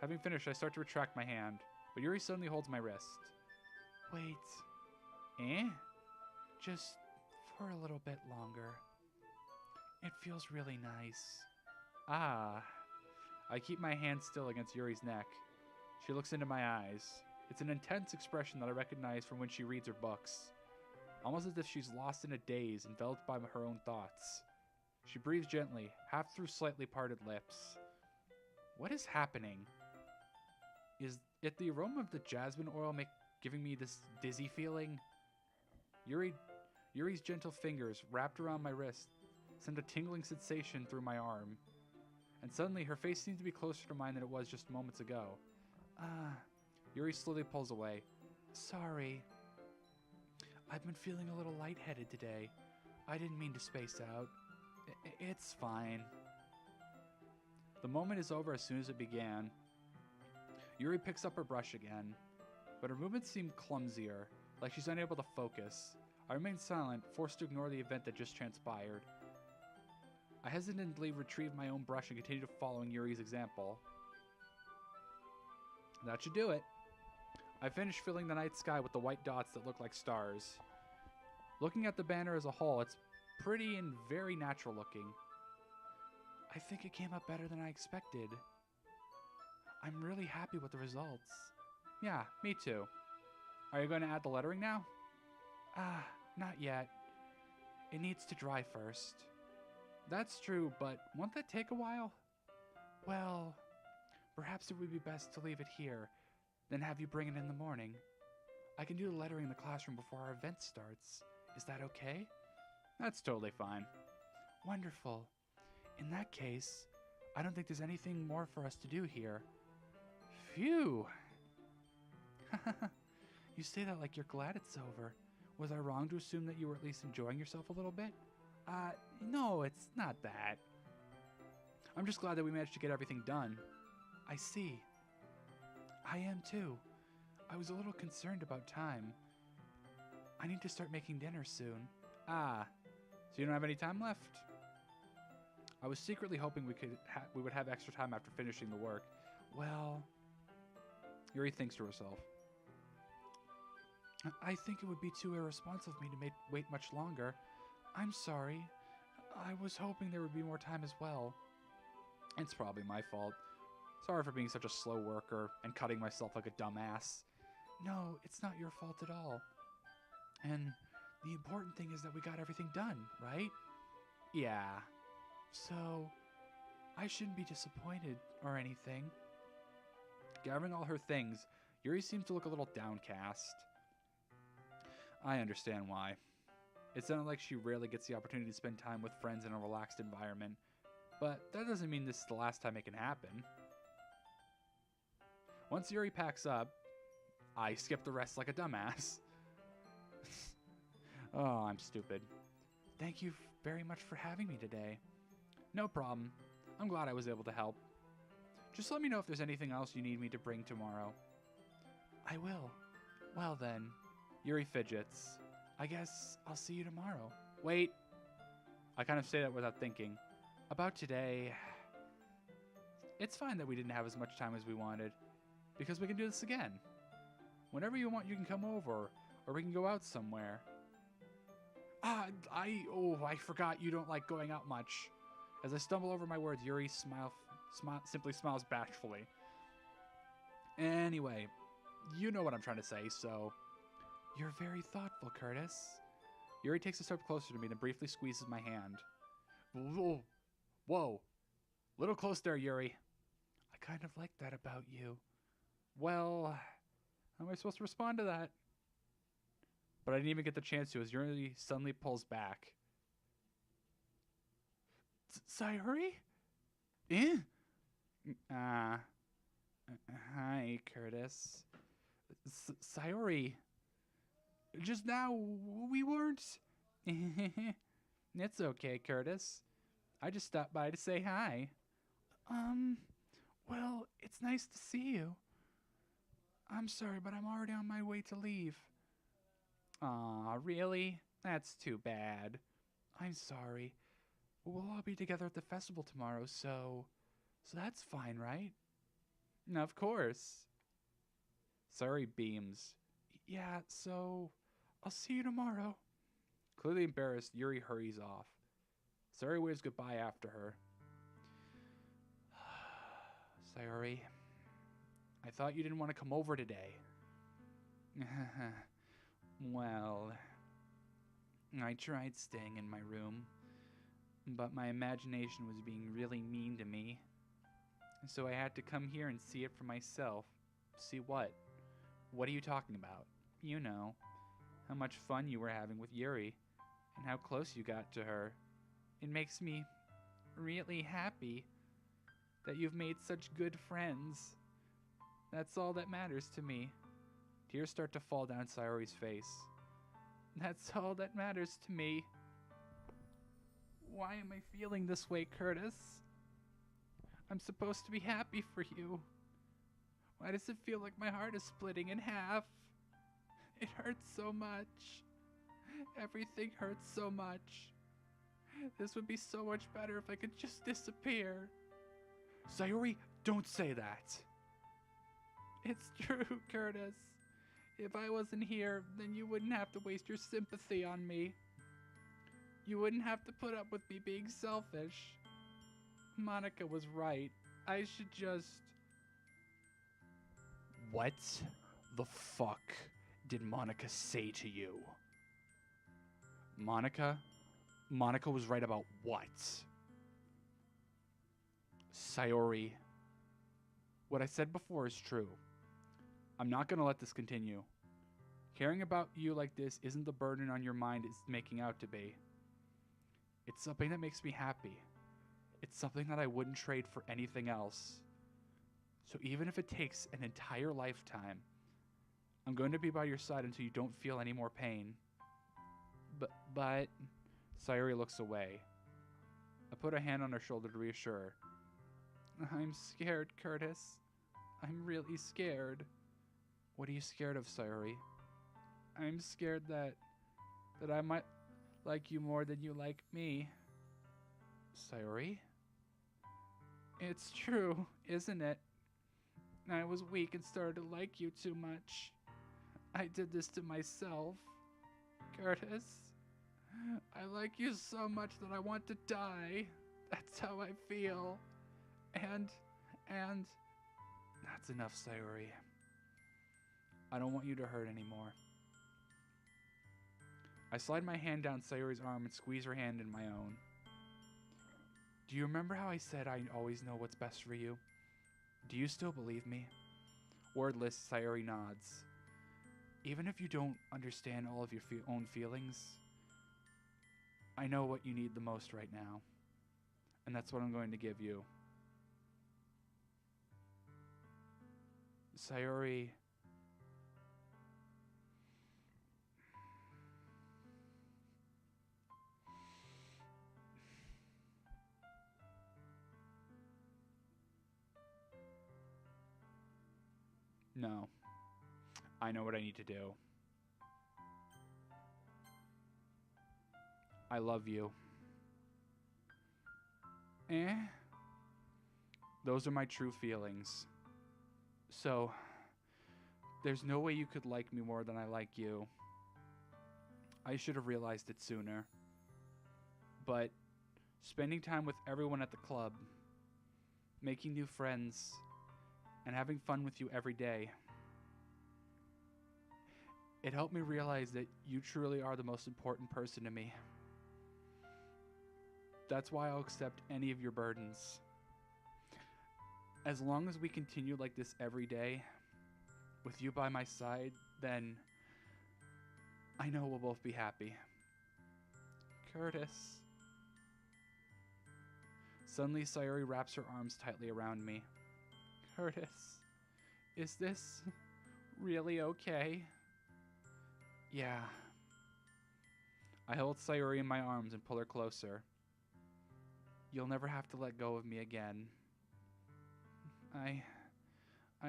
Having finished, I start to retract my hand, but Yuri suddenly holds my wrist. Wait. Eh? Just for a little bit longer. It feels really nice. Ah. I keep my hand still against Yuri's neck. She looks into my eyes. It's an intense expression that I recognize from when she reads her books. Almost as if she's lost in a daze, enveloped by her own thoughts. She breathes gently, half through slightly parted lips. What is happening? Is it the aroma of the jasmine oil giving me this dizzy feeling? Yuri's gentle fingers, wrapped around my wrist, send a tingling sensation through my arm. And suddenly, her face seems to be closer to mine than it was just moments ago. Yuri slowly pulls away. Sorry. I've been feeling a little lightheaded today. I didn't mean to space out. It's fine. The moment is over as soon as it began. Yuri picks up her brush again, but her movements seem clumsier, like she's unable to focus. I remain silent, forced to ignore the event that just transpired. I hesitantly retrieve my own brush and continue following Yuri's example. That should do it. I finish filling the night sky with the white dots that look like stars. Looking at the banner as a whole, it's pretty and very natural looking. I think it came up better than I expected. I'm really happy with the results. Yeah, me too. Are you going to add the lettering now? Not yet. It needs to dry first. That's true, but won't that take a while? Well, perhaps it would be best to leave it here, then have you bring it in the morning. I can do the lettering in the classroom before our event starts. Is that okay? That's totally fine. Wonderful. In that case, I don't think there's anything more for us to do here. Phew. You say that like you're glad it's over. Was I wrong to assume that you were at least enjoying yourself a little bit? No, it's not that. I'm just glad that we managed to get everything done. I see. I am too. I was a little concerned about time. I need to start making dinner soon. So you don't have any time left? I was secretly hoping we would have extra time after finishing the work. Well, Yuri thinks to herself. I think it would be too irresponsible of me to wait much longer. I'm sorry. I was hoping there would be more time as well. It's probably my fault. Sorry for being such a slow worker and cutting myself like a dumbass. No, it's not your fault at all. And the important thing is that we got everything done, right? Yeah. So, I shouldn't be disappointed or anything. Gathering all her things, Yuri seems to look a little downcast. I understand why. It sounded like she rarely gets the opportunity to spend time with friends in a relaxed environment, but that doesn't mean this is the last time it can happen. Once Yuri packs up, I skip the rest like a dumbass. Oh, I'm stupid. Thank you very much for having me today. No problem. I'm glad I was able to help. Just let me know if there's anything else you need me to bring tomorrow. I will. Well then, Yuri fidgets. I guess I'll see you tomorrow. Wait. I kind of say that without thinking. About today, it's fine that we didn't have as much time as we wanted, because we can do this again. Whenever you want, you can come over, or we can go out somewhere. I forgot you don't like going out much. As I stumble over my words, Yuri simply smiles bashfully. Anyway, you know what I'm trying to say, so... You're very thoughtful, Curtis. Yuri takes a step closer to me, then briefly squeezes my hand. Whoa. Little close there, Yuri. I kind of like that about you. Well, how am I supposed to respond to that? But I didn't even get the chance to, as Yuri suddenly pulls back. Sayuri? Eh? Hi, Curtis. Sayori, just now we weren't. It's okay, Curtis. I just stopped by to say hi. Um, well, it's nice to see you. I'm sorry, but I'm already on my way to leave. Aw, really? That's too bad. I'm sorry. We'll all be together at the festival tomorrow, so that's fine, right? Of course. Sorry, beams. Yeah, so I'll see you tomorrow. Clearly embarrassed, Yuri hurries off. Sayori waves goodbye after her. Sayori, I thought you didn't want to come over today. Well, I tried staying in my room, but my imagination was being really mean to me. So I had to come here and see it for myself. See what? What are you talking about? You know, how much fun you were having with Yuri, and how close you got to her. It makes me really happy that you've made such good friends. That's all that matters to me. Tears start to fall down Sayori's face. That's all that matters to me. Why am I feeling this way, Curtis? I'm supposed to be happy for you. Why does it feel like my heart is splitting in half? It hurts so much. Everything hurts so much. This would be so much better if I could just disappear. Sayori, don't say that. It's true, Curtis. If I wasn't here, then you wouldn't have to waste your sympathy on me. You wouldn't have to put up with me being selfish. Monica was right. I should just... What the fuck did Monica say to you? Monica? Monica was right about what? Sayori, what I said before is true. I'm not gonna let this continue. Caring about you like this isn't the burden on your mind it's making out to be. It's something that makes me happy. It's something that I wouldn't trade for anything else. So even if it takes an entire lifetime, I'm going to be by your side until you don't feel any more pain. But... Sayori looks away. I put a hand on her shoulder to reassure her. I'm scared, Curtis. I'm really scared. What are you scared of, Sayori? I'm scared that I might like you more than you like me. Sayori? It's true, isn't it? I was weak and started to like you too much. I did this to myself. Curtis, I like you so much that I want to die. That's how I feel. And that's enough, Sayori. I don't want you to hurt anymore. I slide my hand down Sayori's arm and squeeze her hand in my own. Do you remember how I said I always know what's best for you? Do you still believe me? Wordless, Sayori nods. Even if you don't understand all of your own feelings, I know what you need the most right now. And that's what I'm going to give you. Sayori... No. I know what I need to do. I love you. Those are my true feelings. So, there's no way you could like me more than I like you. I should have realized it sooner. But spending time with everyone at the club, making new friends, and having fun with you every day, it helped me realize that you truly are the most important person to me. That's why I'll accept any of your burdens. As long as we continue like this every day, with you by my side, then I know we'll both be happy. Curtis. Suddenly, Sayori wraps her arms tightly around me. Curtis, Is this really okay? Yeah. I hold Sayuri in my arms and pull her closer. You'll never have to let go of me again. I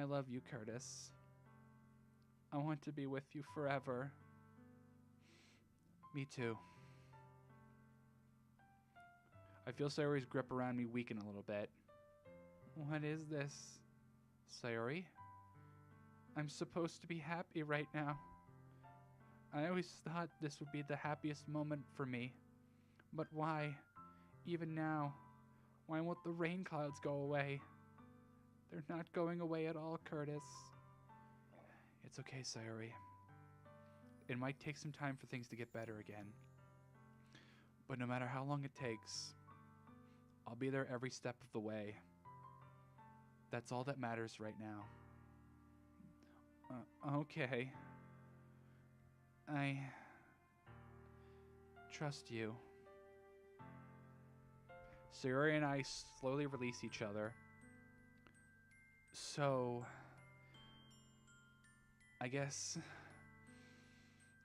love you, Curtis. I want to be with you forever. Me too. I feel Sayuri's grip around me weaken a little bit. What is this, Sayuri? I'm supposed to be happy right now. I always thought this would be the happiest moment for me. But why? Even now, why won't the rain clouds go away? They're not going away at all, Curtis. It's okay, Sayuri. It might take some time for things to get better again. But no matter how long it takes, I'll be there every step of the way. That's all that matters right now. Okay. I trust you. Sayuri and I slowly release each other. So, I guess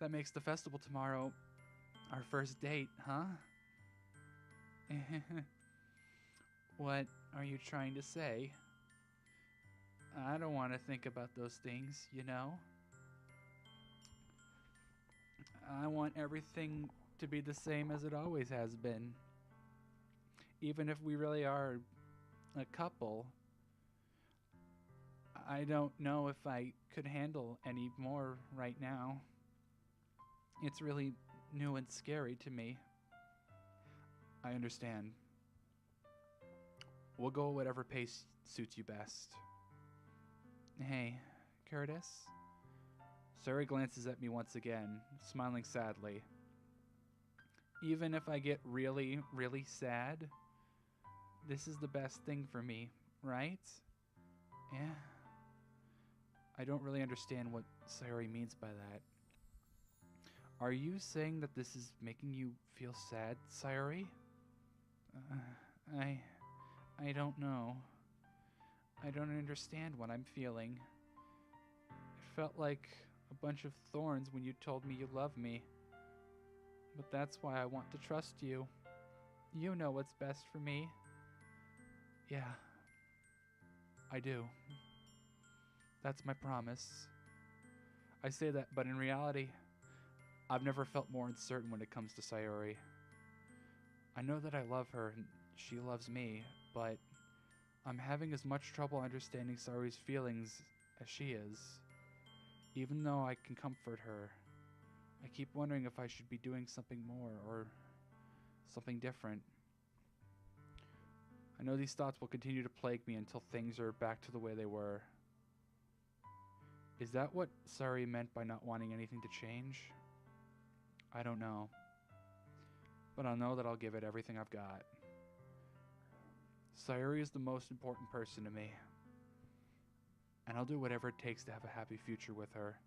that makes the festival tomorrow our first date, huh? What are you trying to say? I don't want to think about those things, you know? I want everything to be the same as it always has been. Even if we really are a couple, I don't know if I could handle any more right now. It's really new and scary to me. I understand. We'll go at whatever pace suits you best. Hey, Curtis? Sayuri glances at me once again, smiling sadly. Even if I get really, really sad, this is the best thing for me, right? Yeah. I don't really understand what Sayuri means by that. Are you saying that this is making you feel sad, Sayuri? I don't know. I don't understand what I'm feeling. It felt like a bunch of thorns when you told me you love me. But that's why I want to trust you. You know what's best for me. Yeah, I do. That's my promise. I say that, but in reality, I've never felt more uncertain when it comes to Sayuri. I know that I love her and she loves me, but I'm having as much trouble understanding Sayuri's feelings as she is. Even though I can comfort her, I keep wondering if I should be doing something more or something different. I know these thoughts will continue to plague me until things are back to the way they were. Is that what Sayuri meant by not wanting anything to change? I don't know. But I'll know that I'll give it everything I've got. Sayuri is the most important person to me. And I'll do whatever it takes to have a happy future with her.